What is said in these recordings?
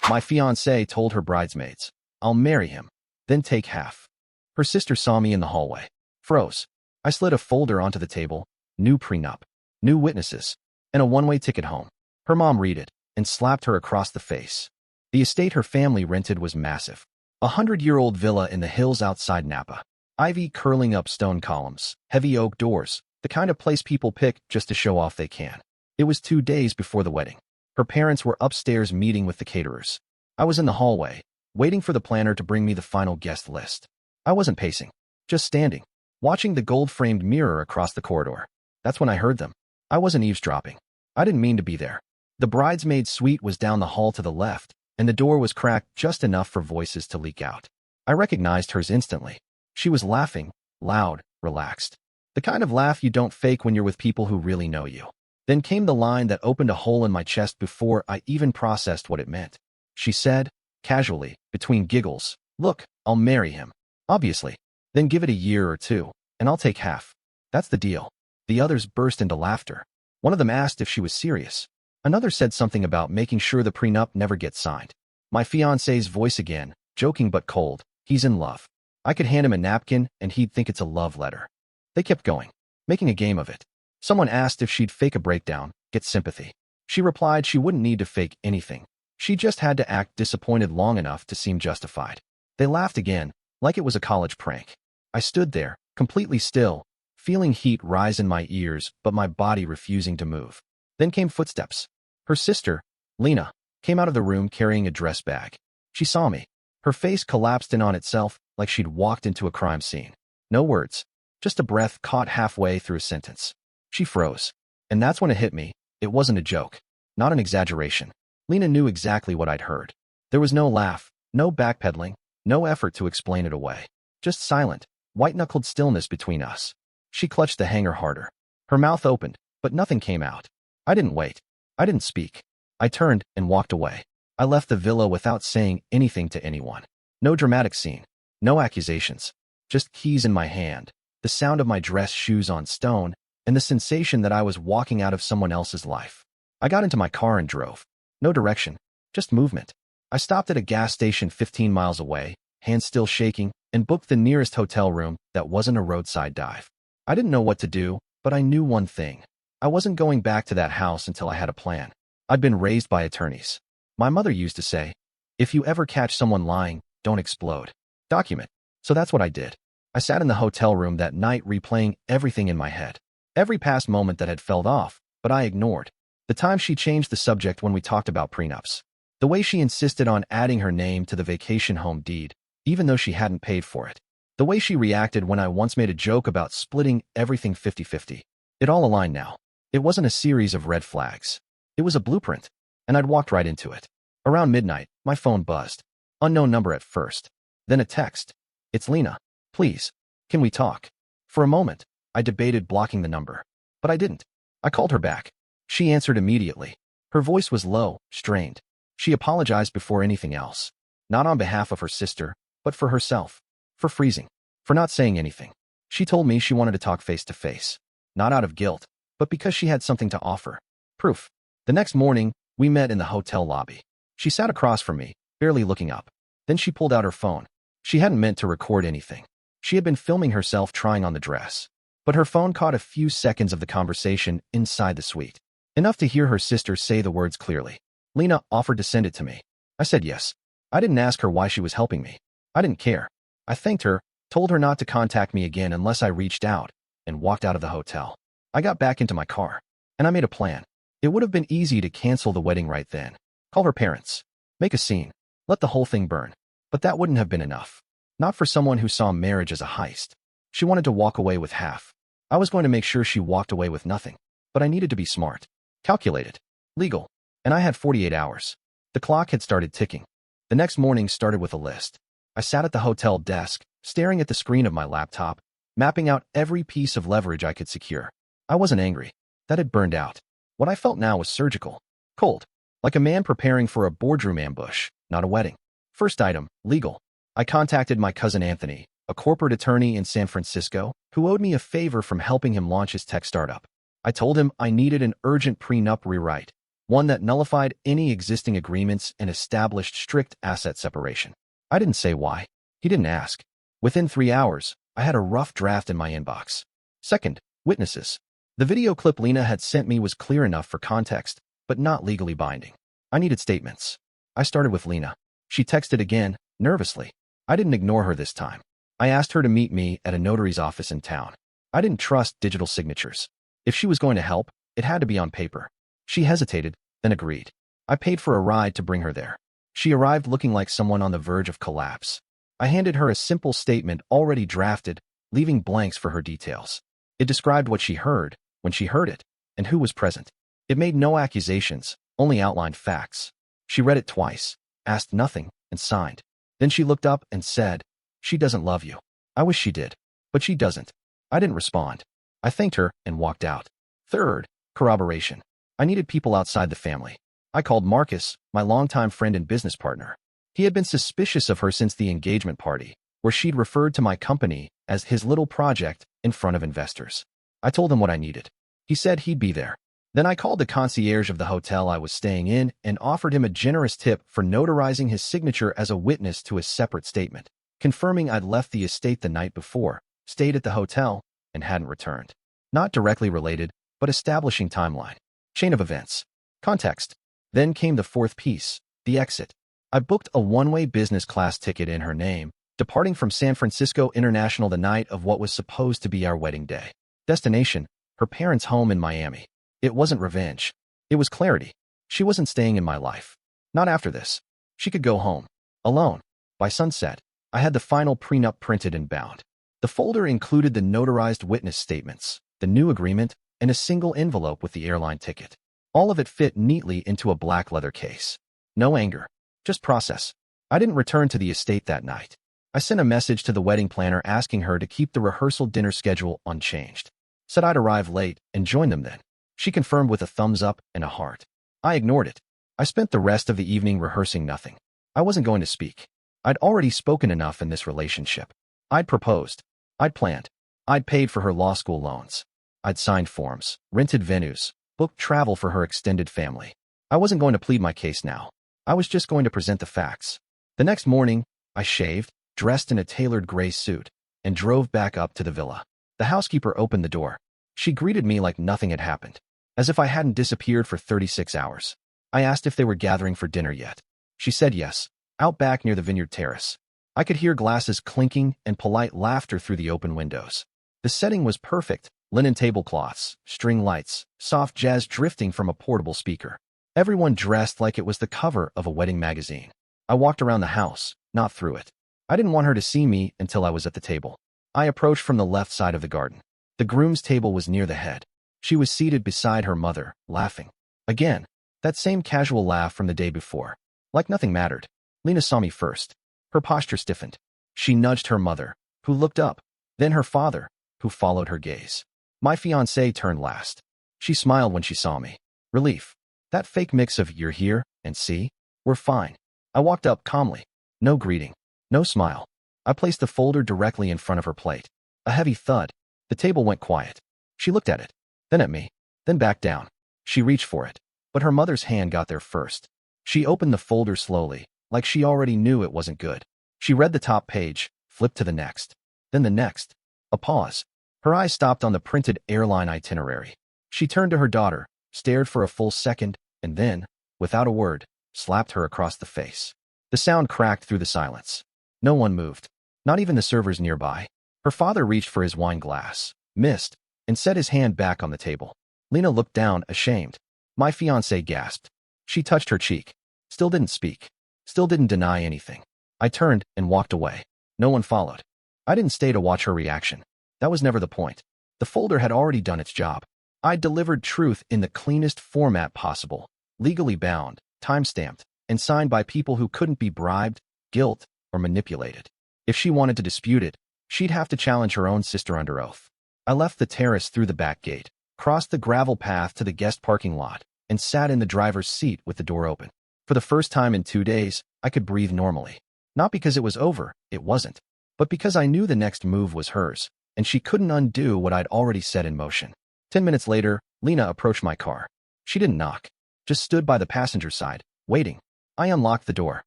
My fiancée told her bridesmaids, "I'll marry him, then take half." Her sister saw me in the hallway. Froze. I slid a folder onto the table, new prenup, new witnesses, and a one-way ticket home. Her mom read it and slapped her across the face. The estate her family rented was massive. A 100-year-old villa in the hills outside Napa. Ivy curling up stone columns, heavy oak doors, the kind of place people pick just to show off they can. It was 2 days before the wedding. Her parents were upstairs meeting with the caterers. I was in the hallway, waiting for the planner to bring me the final guest list. I wasn't pacing, just standing, watching the gold-framed mirror across the corridor. That's when I heard them. I wasn't eavesdropping. I didn't mean to be there. The bridesmaid suite was down the hall to the left, and the door was cracked just enough for voices to leak out. I recognized hers instantly. She was laughing, loud, relaxed. The kind of laugh you don't fake when you're with people who really know you. Then came the line that opened a hole in my chest before I even processed what it meant. She said, casually, between giggles, "Look, I'll marry him. Obviously. Then give it a year or two, and I'll take half. That's the deal." The others burst into laughter. One of them asked if she was serious. Another said something about making sure the prenup never gets signed. My fiancé's voice again, joking but cold. "He's in love. I could hand him a napkin and he'd think it's a love letter." They kept going, making a game of it. Someone asked if she'd fake a breakdown, get sympathy. She replied she wouldn't need to fake anything. She just had to act disappointed long enough to seem justified. They laughed again, like it was a college prank. I stood there, completely still, feeling heat rise in my ears but my body refusing to move. Then came footsteps. Her sister, Lena, came out of the room carrying a dress bag. She saw me. Her face collapsed in on itself like she'd walked into a crime scene. No words, just a breath caught halfway through a sentence. She froze. And that's when it hit me. It wasn't a joke. Not an exaggeration. Lena knew exactly what I'd heard. There was no laugh, no backpedaling, no effort to explain it away. Just silent, white-knuckled stillness between us. She clutched the hanger harder. Her mouth opened, but nothing came out. I didn't wait. I didn't speak. I turned and walked away. I left the villa without saying anything to anyone. No dramatic scene. No accusations. Just keys in my hand, the sound of my dress shoes on stone, and the sensation that I was walking out of someone else's life. I got into my car and drove. No direction, just movement. I stopped at a gas station 15 miles away, hands still shaking, and booked the nearest hotel room that wasn't a roadside dive. I didn't know what to do, but I knew one thing. I wasn't going back to that house until I had a plan. I'd been raised by attorneys. My mother used to say, "If you ever catch someone lying, don't explode. Document." So that's what I did. I sat in the hotel room that night replaying everything in my head. Every past moment that had felt off, but I ignored. The time she changed the subject when we talked about prenups. The way she insisted on adding her name to the vacation home deed, even though she hadn't paid for it. The way she reacted when I once made a joke about splitting everything 50-50. It all aligned now. It wasn't a series of red flags. It was a blueprint, and I'd walked right into it. Around midnight, my phone buzzed. Unknown number at first. Then a text. "It's Lena. Please, can we talk?" For a moment, I debated blocking the number, but I didn't. I called her back. She answered immediately. Her voice was low, strained. She apologized before anything else. Not on behalf of her sister, but for herself. For freezing. For not saying anything. She told me she wanted to talk face to face. Not out of guilt, but because she had something to offer. Proof. The next morning, we met in the hotel lobby. She sat across from me, barely looking up. Then she pulled out her phone. She hadn't meant to record anything. She had been filming herself trying on the dress. But her phone caught a few seconds of the conversation inside the suite. Enough to hear her sister say the words clearly. Lena offered to send it to me. I said yes. I didn't ask her why she was helping me. I didn't care. I thanked her, told her not to contact me again unless I reached out, and walked out of the hotel. I got back into my car, and I made a plan. It would have been easy to cancel the wedding right then. Call her parents. Make a scene. Let the whole thing burn. But that wouldn't have been enough. Not for someone who saw marriage as a heist. She wanted to walk away with half. I was going to make sure she walked away with nothing. But I needed to be smart. Calculated. Legal. And I had 48 hours. The clock had started ticking. The next morning started with a list. I sat at the hotel desk, staring at the screen of my laptop, mapping out every piece of leverage I could secure. I wasn't angry. That had burned out. What I felt now was surgical. Cold. Like a man preparing for a boardroom ambush, not a wedding. First item, legal. I contacted my cousin Anthony, a corporate attorney in San Francisco, who owed me a favor from helping him launch his tech startup. I told him I needed an urgent prenup rewrite, one that nullified any existing agreements and established strict asset separation. I didn't say why. He didn't ask. Within 3 hours, I had a rough draft in my inbox. Second, witnesses. The video clip Lena had sent me was clear enough for context, but not legally binding. I needed statements. I started with Lena. She texted again, nervously. I didn't ignore her this time. I asked her to meet me at a notary's office in town. I didn't trust digital signatures. If she was going to help, it had to be on paper. She hesitated, then agreed. I paid for a ride to bring her there. She arrived looking like someone on the verge of collapse. I handed her a simple statement already drafted, leaving blanks for her details. It described what she heard, when she heard it, and who was present. It made no accusations, only outlined facts. She read it twice, asked nothing, and signed. Then she looked up and said, "She doesn't love you." I wish she did, but she doesn't. I didn't respond. I thanked her and walked out. Third, corroboration. I needed people outside the family. I called Marcus, my longtime friend and business partner. He had been suspicious of her since the engagement party, where she'd referred to my company as his little project in front of investors. I told him what I needed. He said he'd be there. Then I called the concierge of the hotel I was staying in and offered him a generous tip for notarizing his signature as a witness to a separate statement, confirming I'd left the estate the night before, stayed at the hotel, and hadn't returned. Not directly related, but establishing timeline. Chain of events. Context. Then came the fourth piece, the exit. I booked a one-way business class ticket in her name, departing from San Francisco International the night of what was supposed to be our wedding day. Destination, her parents' home in Miami. It wasn't revenge. It was clarity. She wasn't staying in my life. Not after this. She could go home. Alone. By sunset, I had the final prenup printed and bound. The folder included the notarized witness statements, the new agreement, and a single envelope with the airline ticket. All of it fit neatly into a black leather case. No anger. Just process. I didn't return to the estate that night. I sent a message to the wedding planner asking her to keep the rehearsal dinner schedule unchanged. Said I'd arrive late and join them then. She confirmed with a thumbs up and a heart. I ignored it. I spent the rest of the evening rehearsing nothing. I wasn't going to speak. I'd already spoken enough in this relationship. I'd proposed. I'd planned. I'd paid for her law school loans. I'd signed forms, rented venues, booked travel for her extended family. I wasn't going to plead my case now. I was just going to present the facts. The next morning, I shaved, dressed in a tailored gray suit, and drove back up to the villa. The housekeeper opened the door. She greeted me like nothing had happened, as if I hadn't disappeared for 36 hours. I asked if they were gathering for dinner yet. She said yes, out back near the vineyard terrace. I could hear glasses clinking and polite laughter through the open windows. The setting was perfect, linen tablecloths, string lights, soft jazz drifting from a portable speaker. Everyone dressed like it was the cover of a wedding magazine. I walked around the house, not through it. I didn't want her to see me until I was at the table. I approached from the left side of the garden. The groom's table was near the head. She was seated beside her mother, laughing. Again, that same casual laugh from the day before. Like nothing mattered. Lena saw me first. Her posture stiffened. She nudged her mother, who looked up, then her father, who followed her gaze. My fiancée turned last. She smiled when she saw me. Relief. That fake mix of "you're here" and "see, we're fine." I walked up calmly. No greeting. No smile. I placed the folder directly in front of her plate. A heavy thud. The table went quiet. She looked at it, then at me, then back down. She reached for it, but her mother's hand got there first. She opened the folder slowly, like she already knew it wasn't good. She read the top page, flipped to the next, then the next. A pause. Her eyes stopped on the printed airline itinerary. She turned to her daughter, stared for a full second, and then, without a word, slapped her across the face. The sound cracked through the silence. No one moved, not even the servers nearby. Her father reached for his wine glass, missed, and set his hand back on the table. Lena looked down, ashamed. My fiancée gasped. She touched her cheek. Still didn't speak. Still didn't deny anything. I turned and walked away. No one followed. I didn't stay to watch her reaction. That was never the point. The folder had already done its job. I delivered truth in the cleanest format possible, legally bound, time-stamped, and signed by people who couldn't be bribed, guilt, or manipulated. If she wanted to dispute it, she'd have to challenge her own sister under oath. I left the terrace through the back gate, crossed the gravel path to the guest parking lot, and sat in the driver's seat with the door open. For the first time in 2 days, I could breathe normally. Not because it was over, it wasn't, but because I knew the next move was hers, and she couldn't undo what I'd already set in motion. 10 minutes later, Lena approached my car. She didn't knock. just stood by the passenger side, waiting. I unlocked the door.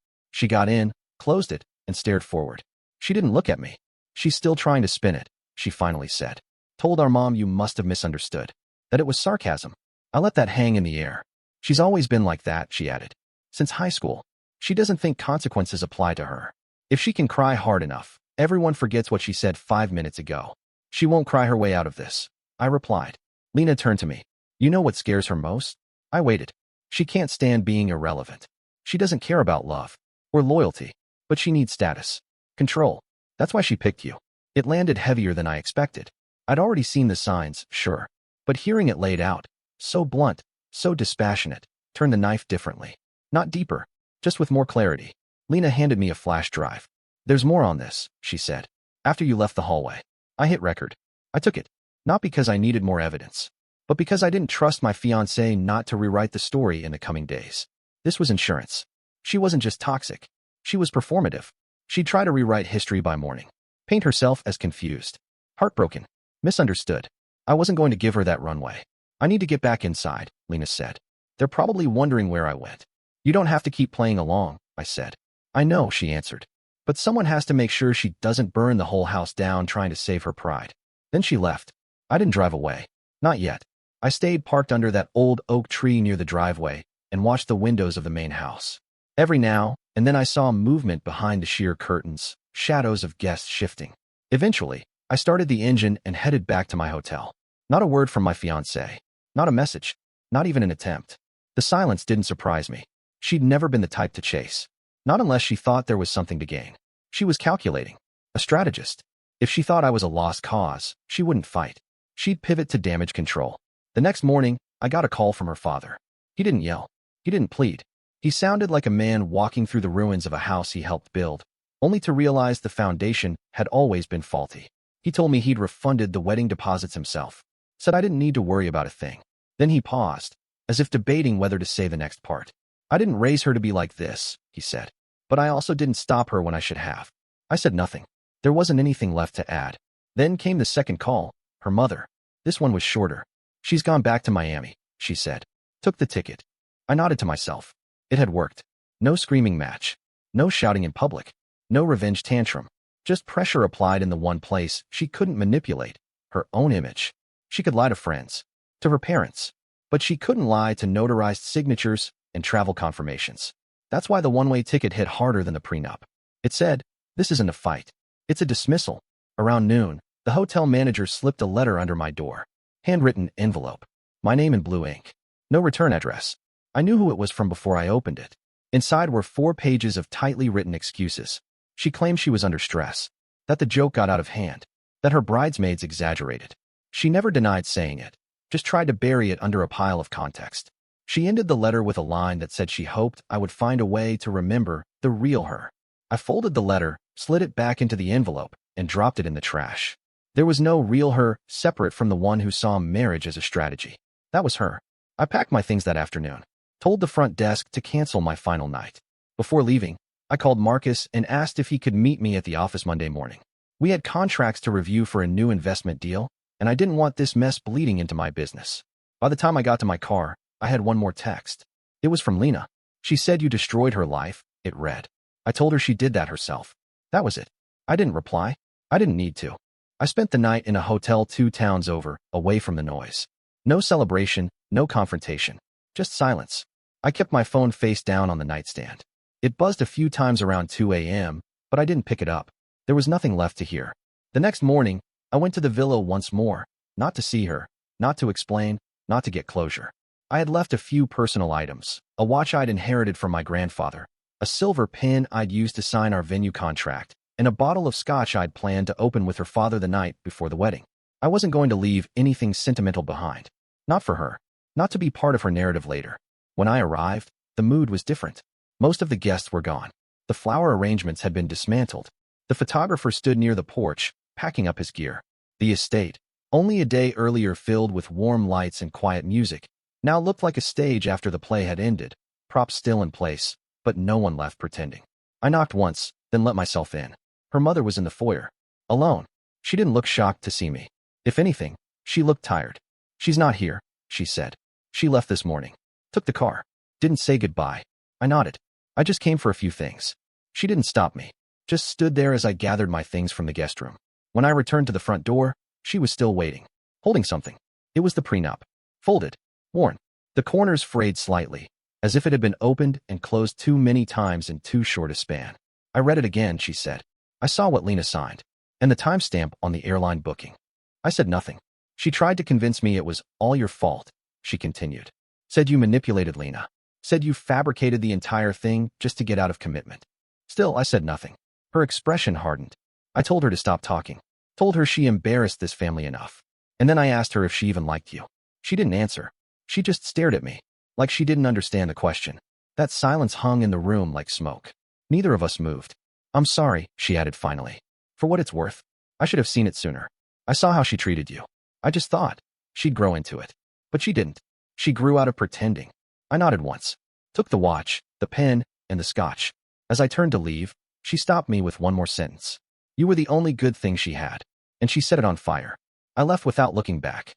She got in, closed it, and stared forward. She didn't look at me. She's still trying to spin it, she finally said. Told our mom you must have misunderstood. That it was sarcasm. I let that hang in the air. She's always been like that, she added. Since high school. She doesn't think consequences apply to her. If she can cry hard enough, everyone forgets what she said 5 minutes ago. She won't cry her way out of this, I replied. Lena turned to me. You know what scares her most? I waited. She can't stand being irrelevant. She doesn't care about love or loyalty, but she needs status, control. That's why she picked you. It landed heavier than I expected. I'd already seen the signs, sure, but hearing it laid out, so blunt, so dispassionate, turned the knife differently. Not deeper, just with more clarity. Lena handed me a flash drive. There's more on this, she said. After you left the hallway. I hit record. I took it, not because I needed more evidence, but because I didn't trust my fiancée not to rewrite the story in the coming days. This was insurance. She wasn't just toxic. She was performative. She'd try to rewrite history by morning. Paint herself as confused, heartbroken, misunderstood. I wasn't going to give her that runway. I need to get back inside, Lena said. They're probably wondering where I went. You don't have to keep playing along, I said. I know, she answered. But someone has to make sure she doesn't burn the whole house down trying to save her pride. Then she left. I didn't drive away. Not yet. I stayed parked under that old oak tree near the driveway and watched the windows of the main house. Every now and then I saw movement behind the sheer curtains, shadows of guests shifting. Eventually, I started the engine and headed back to my hotel. Not a word from my fiancée. Not a message. Not even an attempt. The silence didn't surprise me. She'd never been the type to chase. Not unless she thought there was something to gain. She was calculating. A strategist. If she thought I was a lost cause, she wouldn't fight. She'd pivot to damage control. The next morning, I got a call from her father. He didn't yell. He didn't plead. He sounded like a man walking through the ruins of a house he helped build, only to realize the foundation had always been faulty. He told me he'd refunded the wedding deposits himself. Said I didn't need to worry about a thing. Then he paused, as if debating whether to say the next part. I didn't raise her to be like this, he said. But I also didn't stop her when I should have. I said nothing. There wasn't anything left to add. Then came the second call, her mother. This one was shorter. She's gone back to Miami, she said. Took the ticket. I nodded to myself. It had worked. No screaming match. No shouting in public. No revenge tantrum. Just pressure applied in the one place she couldn't manipulate, her own image. She could lie to friends, to her parents, but she couldn't lie to notarized signatures and travel confirmations. That's why the one-way ticket hit harder than the prenup. It said, this isn't a fight. It's a dismissal. Around noon, the hotel manager slipped a letter under my door. Handwritten envelope. My name in blue ink. No return address. I knew who it was from before I opened it. Inside were 4 pages of tightly written excuses. She claimed she was under stress, that the joke got out of hand, that her bridesmaids exaggerated. She never denied saying it, just tried to bury it under a pile of context. She ended the letter with a line that said she hoped I would find a way to remember the real her. I folded the letter, slid it back into the envelope, and dropped it in the trash. There was no real her separate from the one who saw marriage as a strategy. That was her. I packed my things that afternoon, told the front desk to cancel my final night. Before leaving, I called Marcus and asked if he could meet me at the office Monday morning. We had contracts to review for a new investment deal, and I didn't want this mess bleeding into my business. By the time I got to my car, I had one more text. It was from Lena. She said you destroyed her life, it read. I told her she did that herself. That was it. I didn't reply. I didn't need to. I spent the night in a hotel 2 towns over, away from the noise. No celebration, no confrontation. Just silence. I kept my phone face down on the nightstand. It buzzed a few times around 2 a.m., but I didn't pick it up. There was nothing left to hear. The next morning, I went to the villa once more, not to see her, not to explain, not to get closure. I had left a few personal items, a watch I'd inherited from my grandfather, a silver pen I'd used to sign our venue contract, and a bottle of scotch I'd planned to open with her father the night before the wedding. I wasn't going to leave anything sentimental behind. Not for her. Not to be part of her narrative later. When I arrived, the mood was different. Most of the guests were gone. The flower arrangements had been dismantled. The photographer stood near the porch, packing up his gear. The estate, only a day earlier filled with warm lights and quiet music, now looked like a stage after the play had ended, props still in place, but no one left pretending. I knocked once, then let myself in. Her mother was in the foyer, alone. She didn't look shocked to see me. If anything, she looked tired. She's not here, she said. She left this morning. Took the car. Didn't say goodbye. I nodded. I just came for a few things. She didn't stop me. Just stood there as I gathered my things from the guest room. When I returned to the front door, she was still waiting, holding something. It was the prenup. Folded. Worn. The corners frayed slightly, as if it had been opened and closed too many times in too short a span. I read it again, she said. I saw what Lena signed, and the timestamp on the airline booking. I said nothing. She tried to convince me it was all your fault, she continued. Said you manipulated Lena. Said you fabricated the entire thing just to get out of commitment. Still, I said nothing. Her expression hardened. I told her to stop talking. Told her she embarrassed this family enough. And then I asked her if she even liked you. She didn't answer. She just stared at me, like she didn't understand the question. That silence hung in the room like smoke. Neither of us moved. I'm sorry, she added finally. For what it's worth, I should have seen it sooner. I saw how she treated you. I just thought she'd grow into it. But she didn't. She grew out of pretending. I nodded once, took the watch, the pen, and the scotch. As I turned to leave, she stopped me with one more sentence. You were the only good thing she had. And she set it on fire. I left without looking back.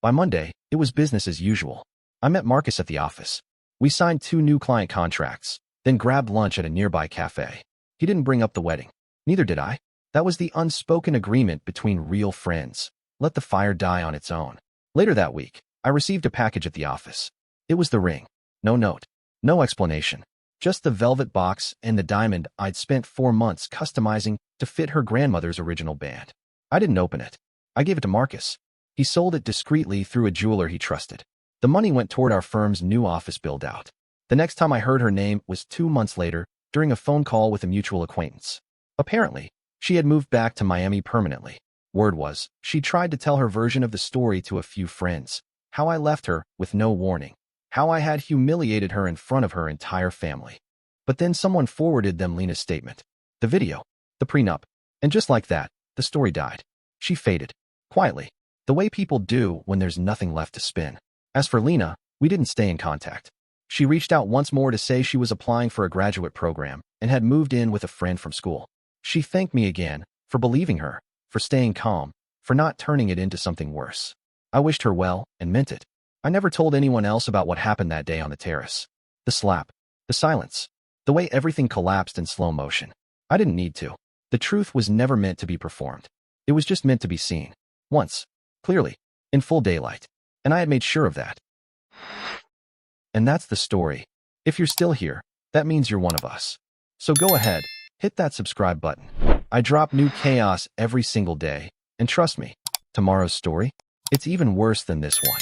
By Monday, it was business as usual. I met Marcus at the office. We signed 2 new client contracts, then grabbed lunch at a nearby cafe. He didn't bring up the wedding. Neither did I. That was the unspoken agreement between real friends. Let the fire die on its own. Later that week, I received a package at the office. It was the ring. No note. No explanation. Just the velvet box and the diamond I'd spent 4 months customizing to fit her grandmother's original band. I didn't open it. I gave it to Marcus. He sold it discreetly through a jeweler he trusted. The money went toward our firm's new office build-out. The next time I heard her name was 2 months later during a phone call with a mutual acquaintance. Apparently, she had moved back to Miami permanently. Word was, she tried to tell her version of the story to a few friends. How I left her with no warning. How I had humiliated her in front of her entire family. But then someone forwarded them Lena's statement. The video. The prenup. And just like that, the story died. She faded. Quietly. The way people do when there's nothing left to spin. As for Lena, we didn't stay in contact. She reached out once more to say she was applying for a graduate program and had moved in with a friend from school. She thanked me again for believing her, for staying calm, for not turning it into something worse. I wished her well and meant it. I never told anyone else about what happened that day on the terrace. The slap. The silence. The way everything collapsed in slow motion. I didn't need to. The truth was never meant to be performed. It was just meant to be seen. Once. Clearly. In full daylight. And I had made sure of that. And that's the story. If you're still here, that means you're one of us. So go ahead, hit that subscribe button. I drop new chaos every single day, and trust me, tomorrow's story, it's even worse than this one.